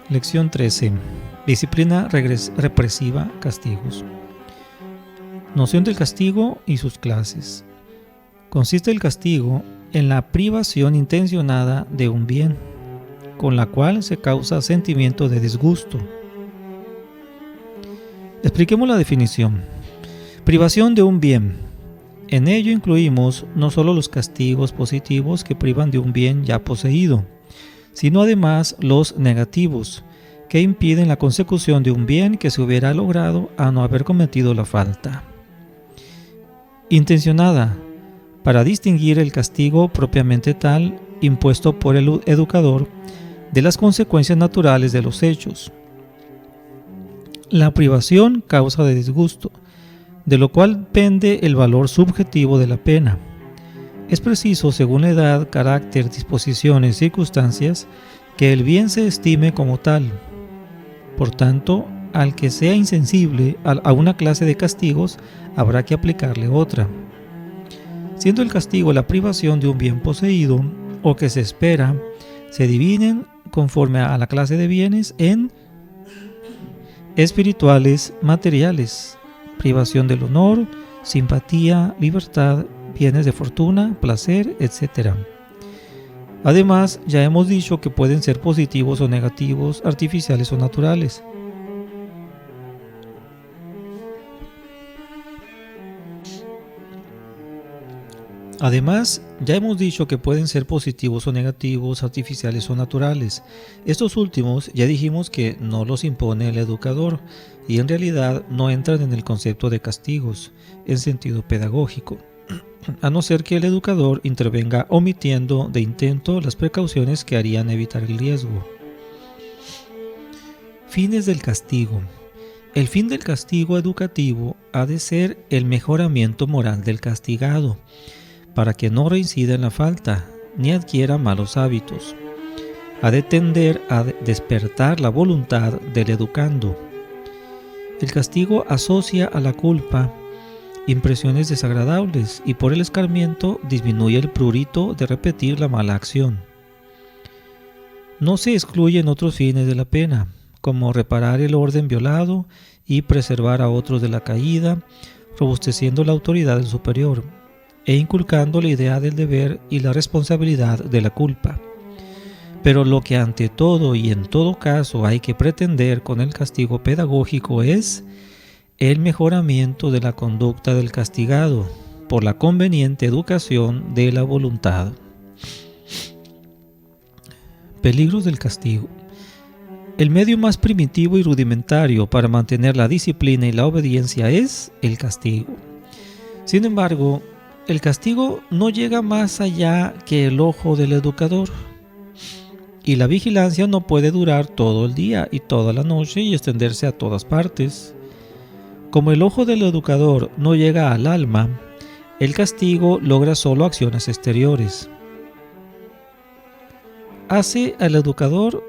Lección 13. Disciplina represiva, castigos. Noción del castigo y sus clases. Consiste el castigo en la privación intencionada de un bien, con la cual se causa sentimiento de disgusto. Expliquemos la definición. Privación de un bien. En ello incluimos no solo los castigos positivos que privan de un bien ya poseído, sino además los negativos, que impiden la consecución de un bien que se hubiera logrado a no haber cometido la falta. Intencionada, para distinguir el castigo propiamente tal, impuesto por el educador, de las consecuencias naturales de los hechos. La privación causa de disgusto, de lo cual pende el valor subjetivo de la pena. Es preciso, según la edad, carácter, disposiciones, circunstancias, que el bien se estime como tal. Por tanto, al que sea insensible a una clase de castigos, habrá que aplicarle otra. Siendo el castigo la privación de un bien poseído o que se espera, se dividen conforme a la clase de bienes en espirituales, materiales, privación del honor, simpatía, libertad, bienes de fortuna, placer, etc. Además, ya hemos dicho que pueden ser positivos o negativos, artificiales o naturales. Estos últimos ya dijimos que no los impone el educador y en realidad no entran en el concepto de castigos en sentido pedagógico, a no ser que el educador intervenga omitiendo de intento las precauciones que harían evitar el riesgo. Fines del castigo. El fin del castigo educativo ha de ser el mejoramiento moral del castigado, para que no reincida en la falta, ni adquiera malos hábitos. Ha de tender a despertar la voluntad del educando. El castigo asocia a la culpa impresiones desagradables y por el escarmiento disminuye el prurito de repetir la mala acción. No se excluyen otros fines de la pena, como reparar el orden violado y preservar a otros de la caída, robusteciendo la autoridad del superior e inculcando la idea del deber y la responsabilidad de la culpa. Pero lo que ante todo y en todo caso hay que pretender con el castigo pedagógico es el mejoramiento de la conducta del castigado por la conveniente educación de la voluntad. Peligros del castigo. El medio más primitivo y rudimentario para mantener la disciplina y la obediencia es el castigo. Sin embargo, el castigo no llega más allá que el ojo del educador, y la vigilancia no puede durar todo el día y toda la noche y extenderse a todas partes. Como el ojo del educador no llega al alma, el castigo logra solo acciones exteriores. Hace al educador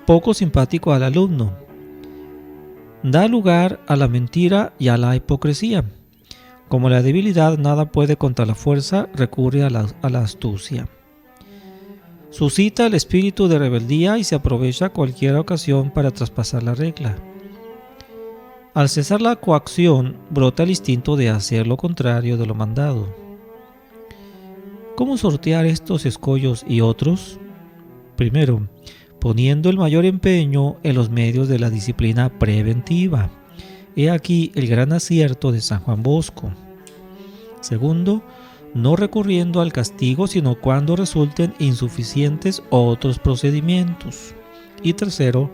poco simpático al alumno. Da lugar a la mentira y a la hipocresía. Como la debilidad nada puede contra la fuerza, recurre a la astucia. Suscita el espíritu de rebeldía y se aprovecha cualquier ocasión para traspasar la regla. Al cesar la coacción, brota el instinto de hacer lo contrario de lo mandado. ¿Cómo sortear estos escollos y otros? Primero, poniendo el mayor empeño en los medios de la disciplina preventiva. He aquí el gran acierto de San Juan Bosco. Segundo, no recurriendo al castigo sino cuando resulten insuficientes otros procedimientos. Y tercero,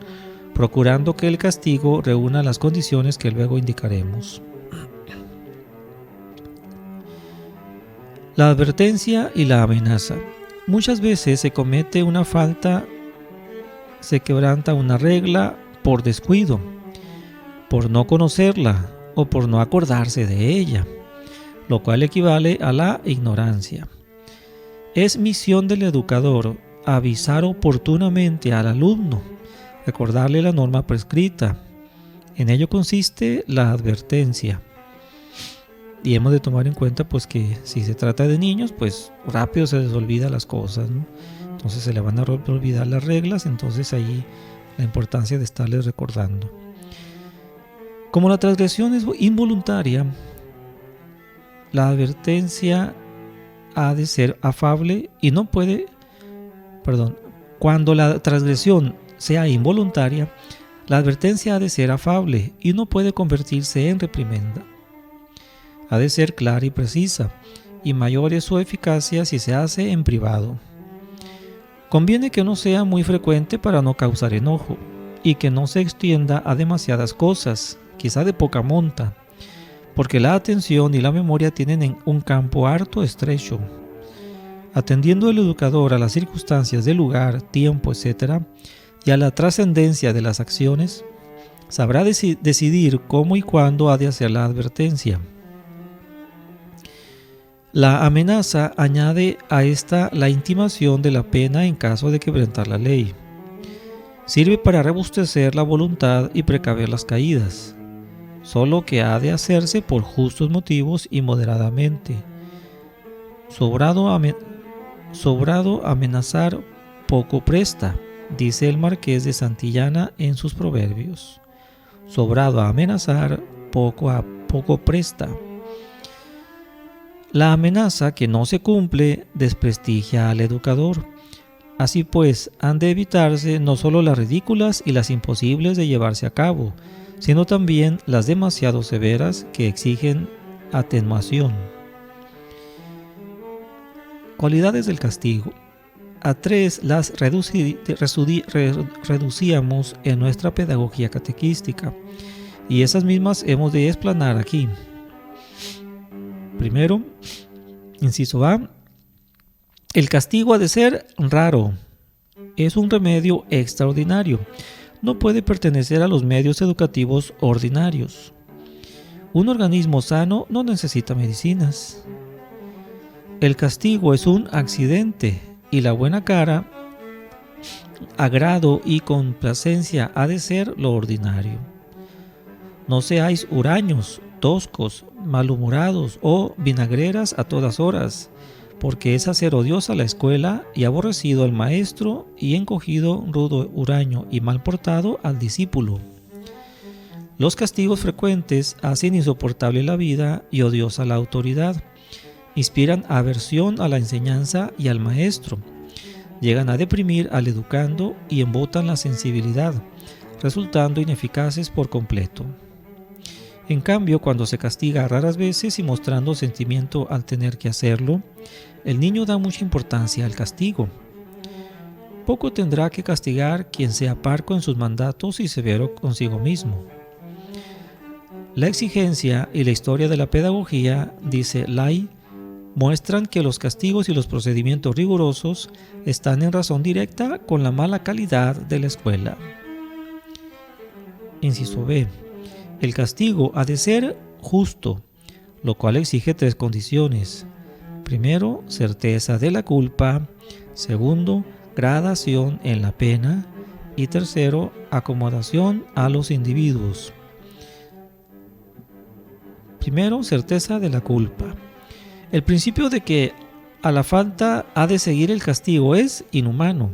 procurando que el castigo reúna las condiciones que luego indicaremos. La advertencia y la amenaza. Muchas veces se comete una falta, se quebranta una regla por descuido, por no conocerla o por no acordarse de ella, lo cual equivale a la ignorancia. Es misión del educador avisar oportunamente al alumno, recordarle la norma prescrita. En ello consiste la advertencia. Y hemos de tomar en cuenta pues que si se trata de niños, pues rápido se les olvida las cosas, ¿no? Entonces se le van a olvidar las reglas, entonces ahí la importancia de estarles recordando. Como la transgresión es involuntaria, la advertencia ha de ser afable y no puede, cuando la transgresión sea involuntaria, la advertencia ha de ser afable y no puede convertirse en reprimenda. Ha de ser clara y precisa, y mayor es su eficacia si se hace en privado. Conviene que no sea muy frecuente para no causar enojo, y que no se extienda a demasiadas cosas, quizá de poca monta, porque la atención y la memoria tienen un campo harto estrecho. Atendiendo el educador a las circunstancias del lugar, tiempo, etc., y a la trascendencia de las acciones, sabrá decidir cómo y cuándo ha de hacer la advertencia. La amenaza añade a esta la intimación de la pena en caso de quebrantar la ley. Sirve para robustecer la voluntad y precaver las caídas, solo que ha de hacerse por justos motivos y moderadamente. Sobrado amenazar poco presta, dice el Marqués de Santillana en sus proverbios. Sobrado amenazar poco presta. La amenaza que no se cumple desprestigia al educador. Así pues, han de evitarse no solo las ridículas y las imposibles de llevarse a cabo, sino también las demasiado severas que exigen atenuación. Cualidades del castigo. A 3 las reducíamos en nuestra pedagogía catequística, y esas mismas hemos de explanar aquí. Primero, inciso A, el castigo ha de ser raro. Es un remedio extraordinario. No puede pertenecer a los medios educativos ordinarios. Un organismo sano no necesita medicinas. El castigo es un accidente y la buena cara, agrado y complacencia ha de ser lo ordinario. No seáis huraños, toscos, malhumorados o vinagreras a todas horas, porque es hacer odiosa la escuela y aborrecido al maestro y encogido, rudo, huraño y mal portado al discípulo. Los castigos frecuentes hacen insoportable la vida y odiosa la autoridad, inspiran aversión a la enseñanza y al maestro, llegan a deprimir al educando y embotan la sensibilidad, resultando ineficaces por completo. En cambio, cuando se castiga raras veces y mostrando sentimiento al tener que hacerlo, el niño da mucha importancia al castigo. Poco tendrá que castigar quien sea parco en sus mandatos y severo consigo mismo. La exigencia y la historia de la pedagogía, dice Lai, muestran que los castigos y los procedimientos rigurosos están en razón directa con la mala calidad de la escuela. Inciso B. El castigo ha de ser justo, lo cual exige 3 condiciones. Primero, certeza de la culpa. Segundo, gradación en la pena. Y tercero, acomodación a los individuos. Primero, certeza de la culpa. El principio de que a la falta ha de seguir el castigo es inhumano.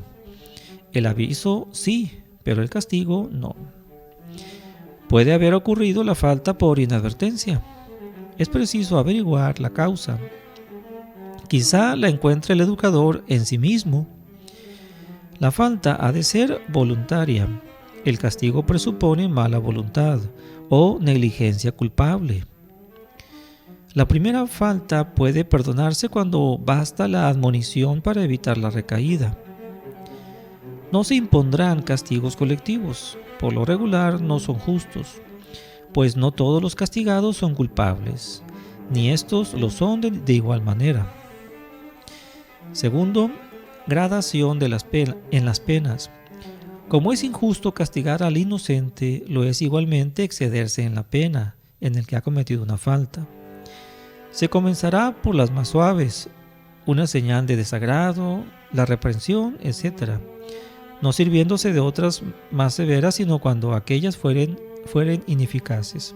El aviso sí, pero el castigo no. Puede haber ocurrido la falta por inadvertencia. Es preciso averiguar la causa. Quizá la encuentre el educador en sí mismo. La falta ha de ser voluntaria. El castigo presupone mala voluntad o negligencia culpable. La primera falta puede perdonarse cuando basta la admonición para evitar la recaída. No se impondrán castigos colectivos. Por lo regular no son justos, pues no todos los castigados son culpables, ni estos lo son de igual manera. Segundo, gradación en las penas. Como es injusto castigar al inocente, lo es igualmente excederse en la pena en el que ha cometido una falta. Se comenzará por las más suaves, una señal de desagrado, la reprensión, etc., no sirviéndose de otras más severas, sino cuando aquellas fueren ineficaces.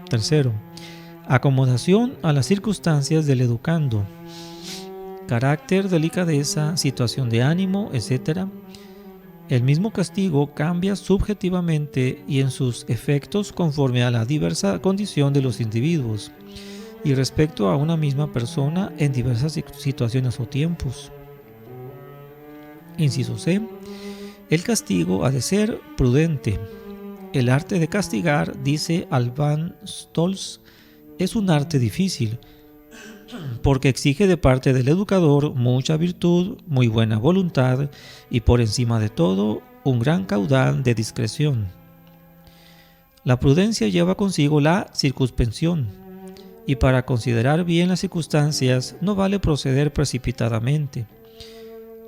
Tercero, acomodación a las circunstancias del educando. Carácter, delicadeza, situación de ánimo, etc. El mismo castigo cambia subjetivamente y en sus efectos conforme a la diversa condición de los individuos y respecto a una misma persona en diversas situaciones o tiempos. Inciso C. El castigo ha de ser prudente. El arte de castigar, dice Alban Stolz, es un arte difícil, porque exige de parte del educador mucha virtud, muy buena voluntad y por encima de todo, un gran caudal de discreción. La prudencia lleva consigo la circunspección, y para considerar bien las circunstancias no vale proceder precipitadamente.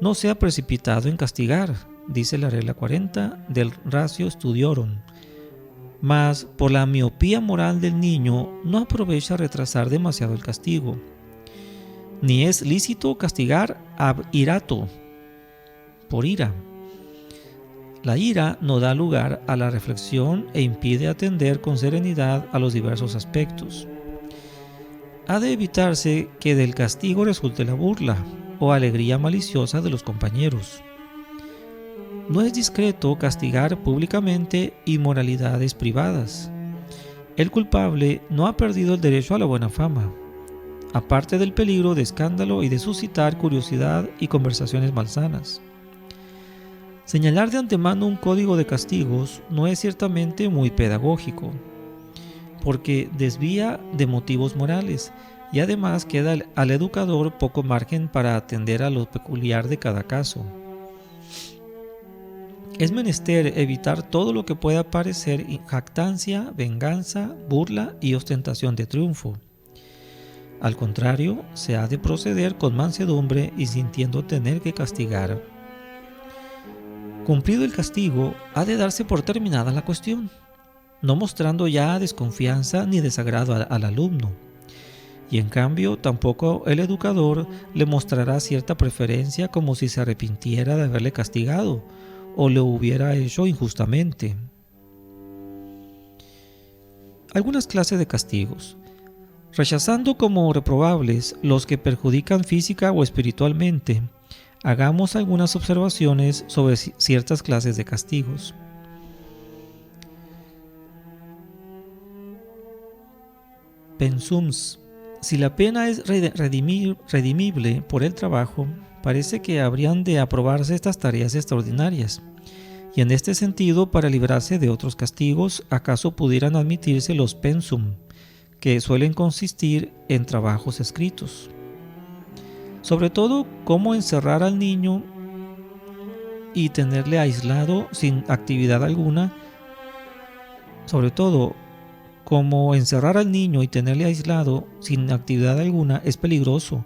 No sea precipitado en castigar, dice la regla 40 del Ratio Studiorum, mas por la miopía moral del niño no aprovecha retrasar demasiado el castigo. Ni es lícito castigar ab irato, por ira. La ira no da lugar a la reflexión e impide atender con serenidad a los diversos aspectos. Ha de evitarse que del castigo resulte la burla o alegría maliciosa de los compañeros. No es discreto castigar públicamente inmoralidades privadas. El culpable no ha perdido el derecho a la buena fama, aparte del peligro de escándalo y de suscitar curiosidad y conversaciones malsanas. Señalar de antemano un código de castigos no es ciertamente muy pedagógico, porque desvía de motivos morales y además queda al educador poco margen para atender a lo peculiar de cada caso. Es menester evitar todo lo que pueda parecer jactancia, venganza, burla y ostentación de triunfo. Al contrario, se ha de proceder con mansedumbre y sintiendo tener que castigar. Cumplido el castigo, ha de darse por terminada la cuestión, no mostrando ya desconfianza ni desagrado al alumno. Y en cambio, tampoco el educador le mostrará cierta preferencia como si se arrepintiera de haberle castigado o lo hubiera hecho injustamente. Algunas clases de castigos. Rechazando como reprobables los que perjudican física o espiritualmente, hagamos algunas observaciones sobre ciertas clases de castigos. Pensums. Si la pena es redimible por el trabajo, parece que habrían de aprobarse estas tareas extraordinarias, y en este sentido, para librarse de otros castigos, acaso pudieran admitirse los pensum, que suelen consistir en trabajos escritos. Sobre todo, cómo encerrar al niño y tenerle aislado sin actividad alguna. Sobre todo, como encerrar al niño y tenerle aislado sin actividad alguna es peligroso.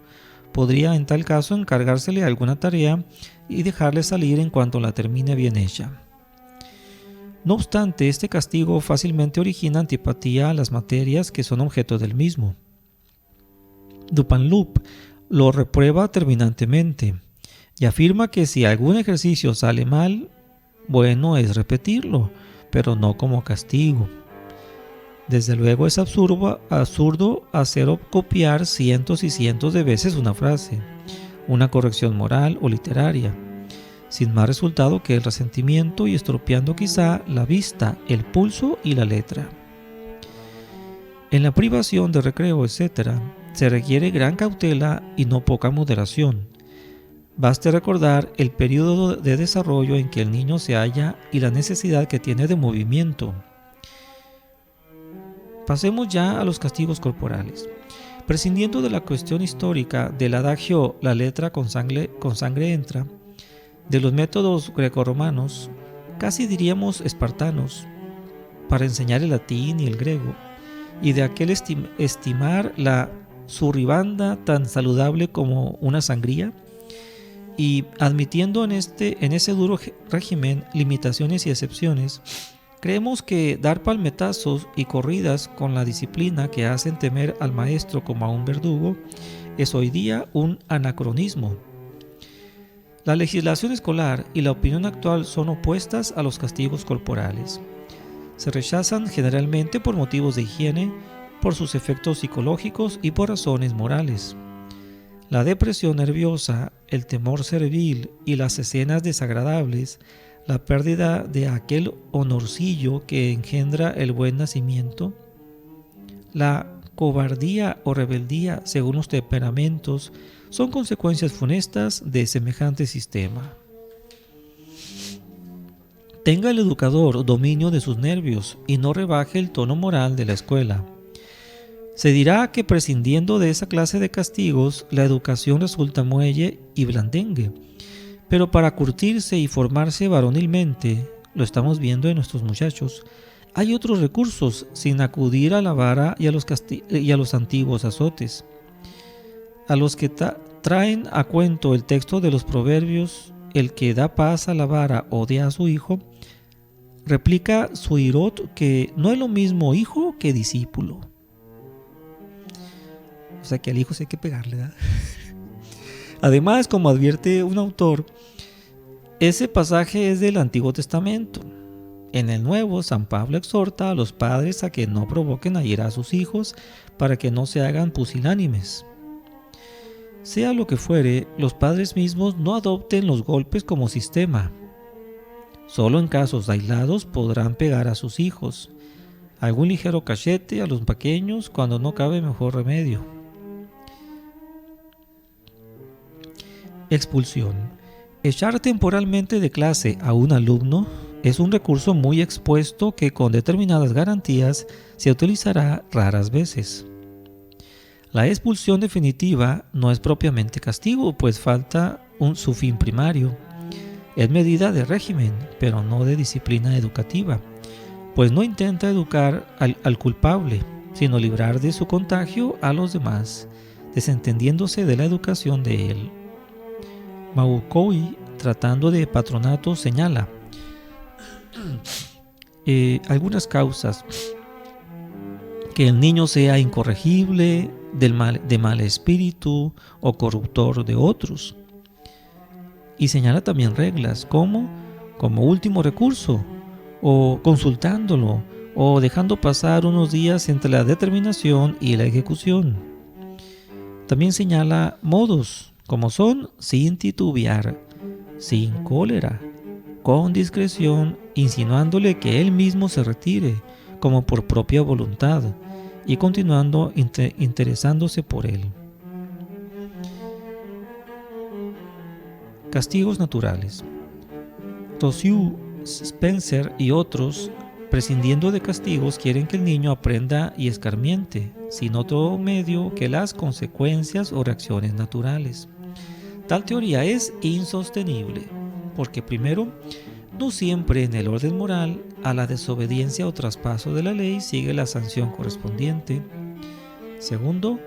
Podría en tal caso encargársele alguna tarea y dejarle salir en cuanto la termine bien hecha. No obstante, este castigo fácilmente origina antipatía a las materias que son objeto del mismo. Dupanloup lo reprueba terminantemente y afirma que si algún ejercicio sale mal, bueno es repetirlo, pero no como castigo. Desde luego es absurdo hacer copiar cientos y cientos de veces una frase, una corrección moral o literaria, sin más resultado que el resentimiento y estropeando quizá la vista, el pulso y la letra. En la privación de recreo, etc., se requiere gran cautela y no poca moderación. Baste recordar el periodo de desarrollo en que el niño se halla y la necesidad que tiene de movimiento. Pasemos ya a los castigos corporales. Prescindiendo de la cuestión histórica del adagio «la letra con sangre entra», de los métodos grecorromanos, casi diríamos espartanos, para enseñar el latín y el griego, y de aquel estimar la surribanda tan saludable como una sangría, y admitiendo en ese duro régimen limitaciones y excepciones, creemos que dar palmetazos y corridas con la disciplina que hacen temer al maestro como a un verdugo es hoy día un anacronismo. La legislación escolar y la opinión actual son opuestas a los castigos corporales. Se rechazan generalmente por motivos de higiene, por sus efectos psicológicos y por razones morales. La depresión nerviosa, el temor servil y las escenas desagradables la pérdida de aquel honorcillo que engendra el buen nacimiento, la cobardía o rebeldía según los temperamentos son consecuencias funestas de semejante sistema. Tenga el educador dominio de sus nervios y no rebaje el tono moral de la escuela. Se dirá que prescindiendo de esa clase de castigos, la educación resulta muelle y blandengue. Pero para curtirse y formarse varonilmente, lo estamos viendo en nuestros muchachos, hay otros recursos sin acudir a la vara y a los antiguos azotes. A los que traen a cuento el texto de los proverbios, el que da paz a la vara odia a su hijo, replica Suirot que no es lo mismo hijo que discípulo. O sea que al hijo sí hay que pegarle, ¿verdad? Además, como advierte un autor, ese pasaje es del Antiguo Testamento. En el Nuevo, San Pablo exhorta a los padres a que no provoquen a ira a sus hijos para que no se hagan pusilánimes. Sea lo que fuere, los padres mismos no adopten los golpes como sistema. Solo en casos aislados podrán pegar a sus hijos. Algún ligero cachete a los pequeños cuando no cabe mejor remedio. Expulsión. Echar temporalmente de clase a un alumno es un recurso muy expuesto que con determinadas garantías se utilizará raras veces. La expulsión definitiva no es propiamente castigo, pues falta su fin primario. Es medida de régimen, pero no de disciplina educativa, pues no intenta educar al culpable, sino librar de su contagio a los demás, desentendiéndose de la educación de él. Maukoi, tratando de patronato, señala algunas causas: que el niño sea incorregible, de mal espíritu o corruptor de otros. Y señala también reglas como último recurso, o consultándolo, o dejando pasar unos días entre la determinación y la ejecución. También señala modos, como son sin titubear, sin cólera, con discreción, insinuándole que él mismo se retire, como por propia voluntad, y continuando interesándose por él. Castigos naturales. Tossiu, Spencer y otros, prescindiendo de castigos, quieren que el niño aprenda y escarmiente, sin otro medio que las consecuencias o reacciones naturales. Tal teoría es insostenible, porque primero, no siempre en el orden moral a la desobediencia o traspaso de la ley sigue la sanción correspondiente. Segundo,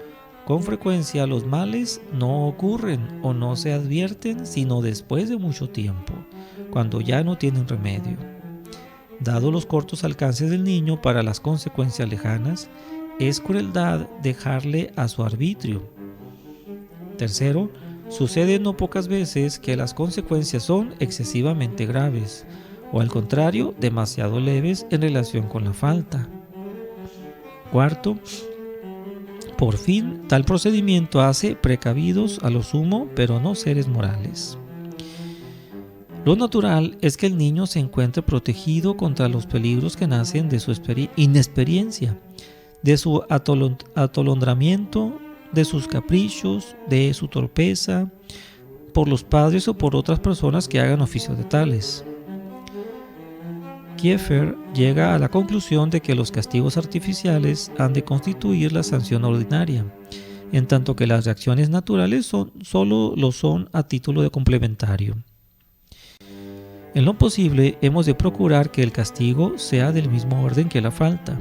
con frecuencia los males no ocurren o no se advierten sino después de mucho tiempo, cuando ya no tienen remedio. Dado los cortos alcances del niño para las consecuencias lejanas, es crueldad dejarle a su arbitrio. Tercero, sucede no pocas veces que las consecuencias son excesivamente graves, o al contrario, demasiado leves en relación con la falta. Cuarto, por fin, tal procedimiento hace precavidos a lo sumo, pero no seres morales. Lo natural es que el niño se encuentre protegido contra los peligros que nacen de su inexperiencia, de su atolondramiento, de sus caprichos, de su torpeza, por los padres o por otras personas que hagan oficio de tales. Kieffer llega a la conclusión de que los castigos artificiales han de constituir la sanción ordinaria, en tanto que las reacciones naturales solo lo son a título de complementario. En lo posible, hemos de procurar que el castigo sea del mismo orden que la falta.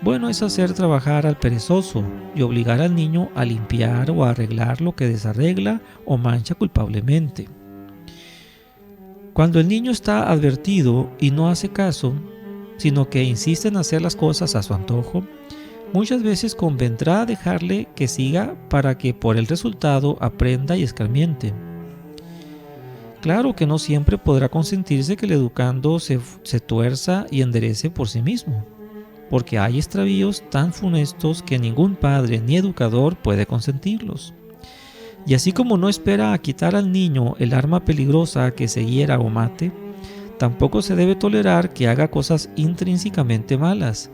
Bueno es hacer trabajar al perezoso y obligar al niño a limpiar o a arreglar lo que desarregla o mancha culpablemente. Cuando el niño está advertido y no hace caso, sino que insiste en hacer las cosas a su antojo, muchas veces convendrá dejarle que siga para que por el resultado aprenda y escarmiente. Claro que no siempre podrá consentirse que el educando se tuerza y enderece por sí mismo, porque hay extravíos tan funestos que ningún padre ni educador puede consentirlos. Y así como no espera a quitar al niño el arma peligrosa que se hiera o mate, Tampoco se debe tolerar que haga cosas intrínsecamente malas,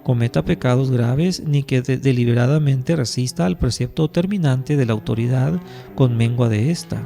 cometa pecados graves, ni que deliberadamente resista al precepto terminante de la autoridad con mengua de ésta.